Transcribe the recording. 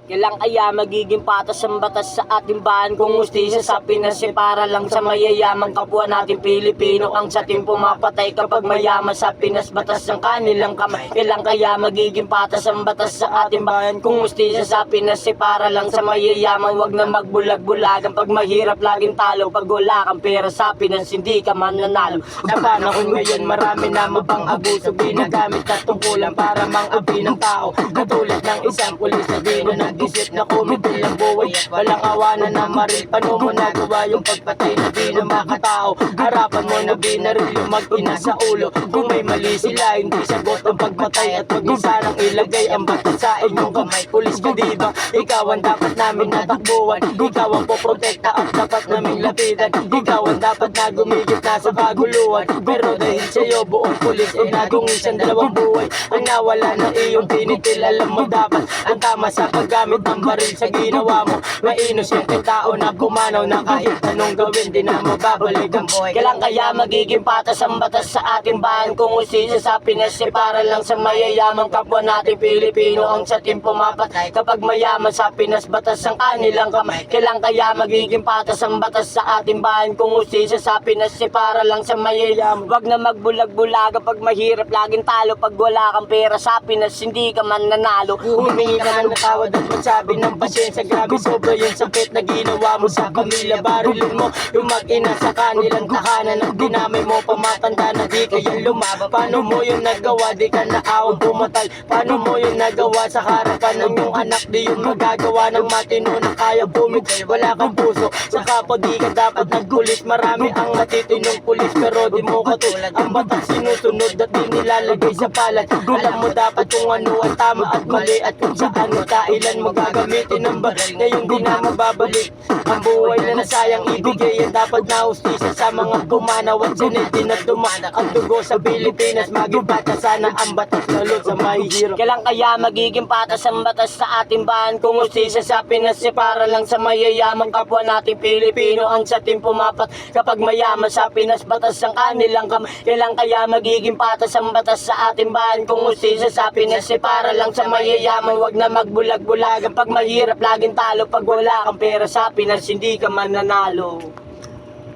Kailan kaya magiging patas ang batas sa ating bayan kung ustisya sa Pinas para lang sa mayayamang kapwa natin Pilipino ang sa ating pumapatay kapag mayaman sa Pinas batas ng kanilang kamay. Kailan kaya magiging patas ang batas sa ating bayan kung ustisya sa Pinas para lang sa mayayaman, wag na magbulag-bulagan pag mahirap laging talo, pag wala kang pera sa Pinas hindi ka man nanalo. Sa panahon ngayon marami na mapang abuso ginagamit na tungkulan para mang-abi ng tao, katulad ng isang pulis na di na isip na kumitil ng buhay, walang awanan na maril. Paano mo nagawa yung pagpatay na di na makatao? Harapan mo na binaril yung mag-ina sa ulo. Kung may mali sila hindi sagot ang pagpatay, at wag niyo sanang ilagay ang batas sa inyong kamay. Pulis ka diba? Ikaw ang dapat namin natakbuhan, ikaw ang poprotekta at dapat namin lapitan. Ikaw ang dapat na gumigit na sa kaguluhan, pero dahil sa'yo buong pulis ay nagungisan dalawang buhay ang nawala ng iyong tinitil. Alam mo dapat ang tama sa paggamit ng baril sa ginawa mo. May inosente tao na pumanaw na kahit anong gawin di na mababalik ang buhay. Kailan kaya magiging patas ang batas sa ating bayan kung ustisya sa Pinas para lang sa mayayamang kapwa natin Pilipino ang sa ating pumapatay kapag mayaman sa Pinas batas ang kanilang kamay. Kailan kaya magiging patas ang batas sa ating bayan kung ustisya sa Pinas para lang sa mayayamang, wag na magbulag-bulaga pag mahirap laging talo, pag wala kang pera sa Pinas hindi ka man nanalo. Humingi ka ng tawad at magsabi ng pasensya, grabe sobra yung sakit na ginawa mo sa pamilya. Barilin mo yung mag-ina sa kanilang tahanan at dinamay mo pamatanda na di kaya lumaba. Paano mo yung nagawa, di ka naawang pumatay? Paano mo yung nagawa sa harapan ng iyong anak? Di yung magagawa ng matino na kaya bumigay. Wala kang puso sa kapwa, di ka dapat nagkulis. Marami ang matitinong pulis pero di mo katulad ang batas sinusunod at di nilalagay sa palad. Alam mo dapat kung ano ang tama at mali at kung saan mo kailan mo gagamitin ang baril. Ngayong di na mababalik ang buhay na nasayang ibigay. Ang dapat na ustisya sa mga pumanaw at sinitin at dumana ang dugo sa Pilipinas. Maging batas sana ang batas lalo sa mahihirap. Kailan kaya magiging patas ang batas sa ating bayan kung ustisya sa Pinas para lang sa mayayamang kapwa natin Pilipino ang sa ating pumapat kapag mayaman sa Pinas batas ang kanilang kamay. Kailan kaya magiging patas ang batas sa ating bayan kung ustisya sa Pinas para lang sa mayayaman, wag na magbulag-bulagan pag mahirap laging talo, pag wala kang pera sa Pinas hindi ka man nanalo.